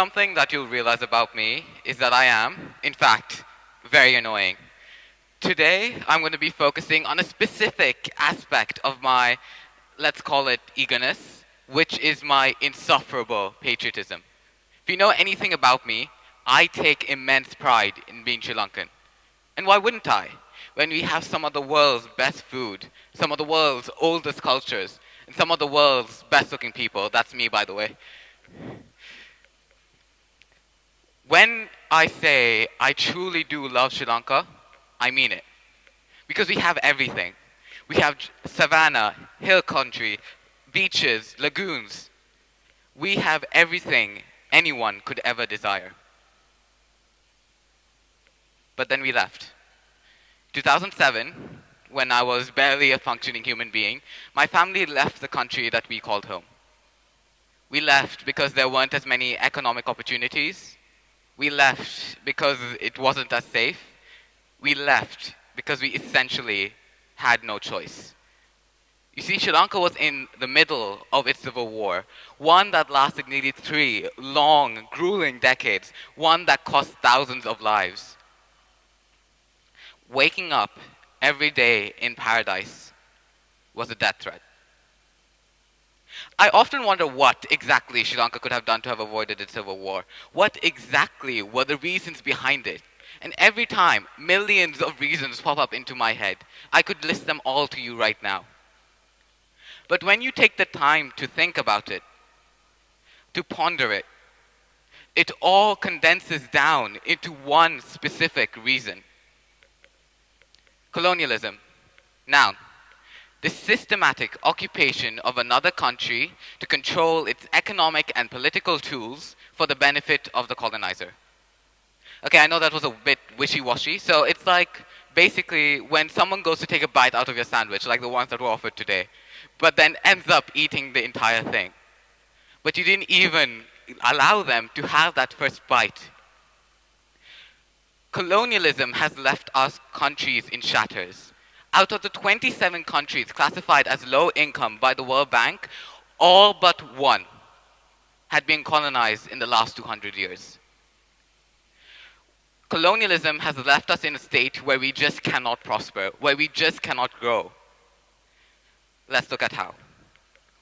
Something that you'll realize about me is that I am, in fact, very annoying. Today, I'm going to be focusing on a specific aspect of my, let's call it eagerness, which is my insufferable patriotism. If you know anything about me, I take immense pride in being Sri Lankan. And why wouldn't I? When we have some of the world's best food, some of the world's oldest cultures, and some of the world's best looking people, that's me by the way. When I say I truly do love Sri Lanka, I mean it. Because we have everything. We have savanna, hill country, beaches, lagoons. We have everything anyone could ever desire. But then we left. 2007, when I was barely a functioning human being, my family left the country that we called home. We left because there weren't as many economic opportunities. We left because it wasn't as safe. We left because we essentially had no choice. You see, Sri Lanka was in the middle of its civil war, one that lasted nearly 3 long, grueling decades, one that cost thousands of lives. Waking up every day in paradise was a death threat. I often wonder what exactly Sri Lanka could have done to have avoided its civil war. What exactly were the reasons behind it? And every time, millions of reasons pop up into my head. I could list them all to you right now. But when you take the time to think about it, to ponder it, it all condenses down into one specific reason. Colonialism. Noun. The systematic occupation of another country to control its economic and political tools for the benefit of the colonizer. Okay, I know that was a bit wishy-washy, so it's like basically when someone goes to take a bite out of your sandwich, like the ones that were offered today, but then ends up eating the entire thing. But you didn't even allow them to have that first bite. Colonialism has left us countries in shatters. Out of the 27 countries classified as low income by the World Bank, all but one had been colonized in the last 200 years. Colonialism has left us in a state where we just cannot prosper, where we just cannot grow. Let's look at how.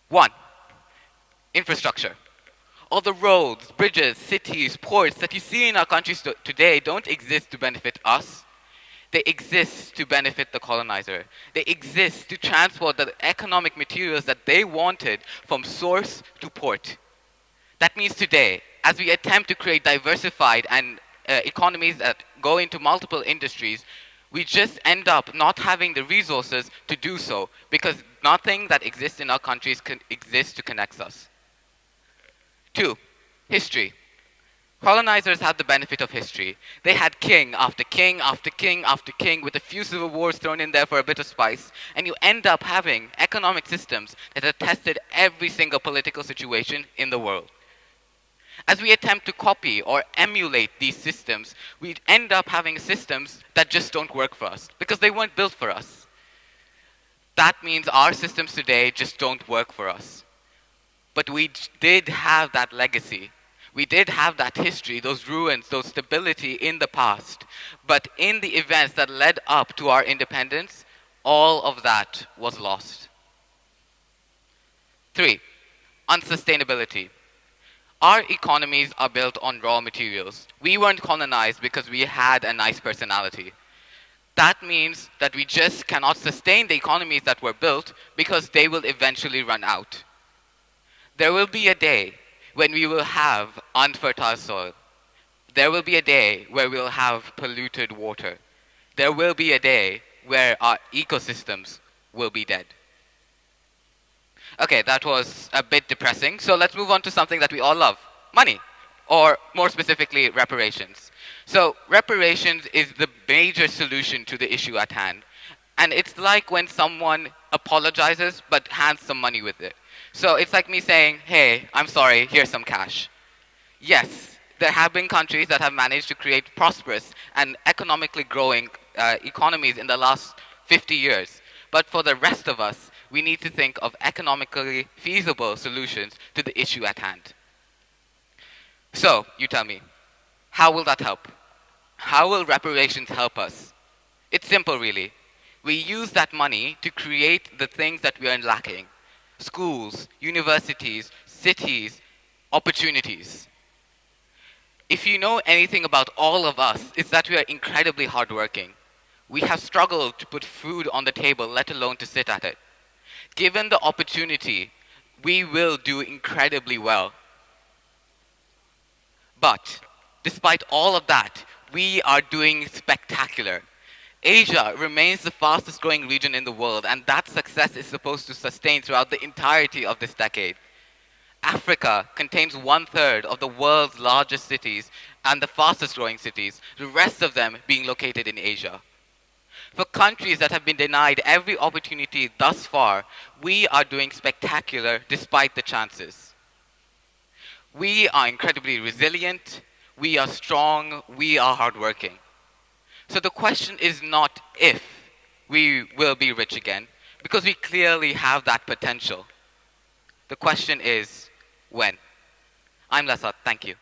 1. Infrastructure. All the roads, bridges, cities, ports that you see in our countries today don't exist to benefit us. They exist to benefit the colonizer. They exist to transport the economic materials that they wanted from source to port. That means today, as we attempt to create diversified and economies that go into multiple industries, we just end up not having the resources to do so because nothing that exists in our countries exists to connect us. 2. History. Colonizers had the benefit of history. They had king after king after king after king with a few civil wars thrown in there for a bit of spice, and you end up having economic systems that have tested every single political situation in the world. As we attempt to copy or emulate these systems, we end up having systems that just don't work for us because they weren't built for us. That means our systems today just don't work for us. But we did have that legacy. We did have that history, those ruins, those stability in the past. But in the events that led up to our independence, all of that was lost. 3. Unsustainability. Our economies are built on raw materials. We weren't colonized because we had a nice personality. That means that we just cannot sustain the economies that were built because they will eventually run out. There will be a day when we will have unfertile soil. There will be a day where we'll have polluted water. There will be a day where our ecosystems will be dead. Okay, that was a bit depressing, so let's move on to something that we all love, money, or more specifically, reparations. So reparations is the major solution to the issue at hand. And it's like when someone apologizes but hands some money with it. So it's like me saying, hey, I'm sorry, here's some cash. Yes, there have been countries that have managed to create prosperous and economically growing economies in the last 50 years. But for the rest of us, we need to think of economically feasible solutions to the issue at hand. So, you tell me, how will that help? How will reparations help us? It's simple, really. We use that money to create the things that we are lacking: schools, universities, cities, opportunities. If you know anything about all of us, it's that we are incredibly hardworking. We have struggled to put food on the table, let alone to sit at it. Given the opportunity, we will do incredibly well. But despite all of that, we are doing spectacular. Asia remains the fastest growing region in the world, and that success is supposed to sustain throughout the entirety of this decade. Africa contains 1/3 of the world's largest cities and the fastest growing cities, the rest of them being located in Asia. For countries that have been denied every opportunity thus far, we are doing spectacular despite the chances. We are incredibly resilient, we are strong, we are hardworking. So the question is not if we will be rich again, because we clearly have that potential. The question is when. I'm Lasat, thank you.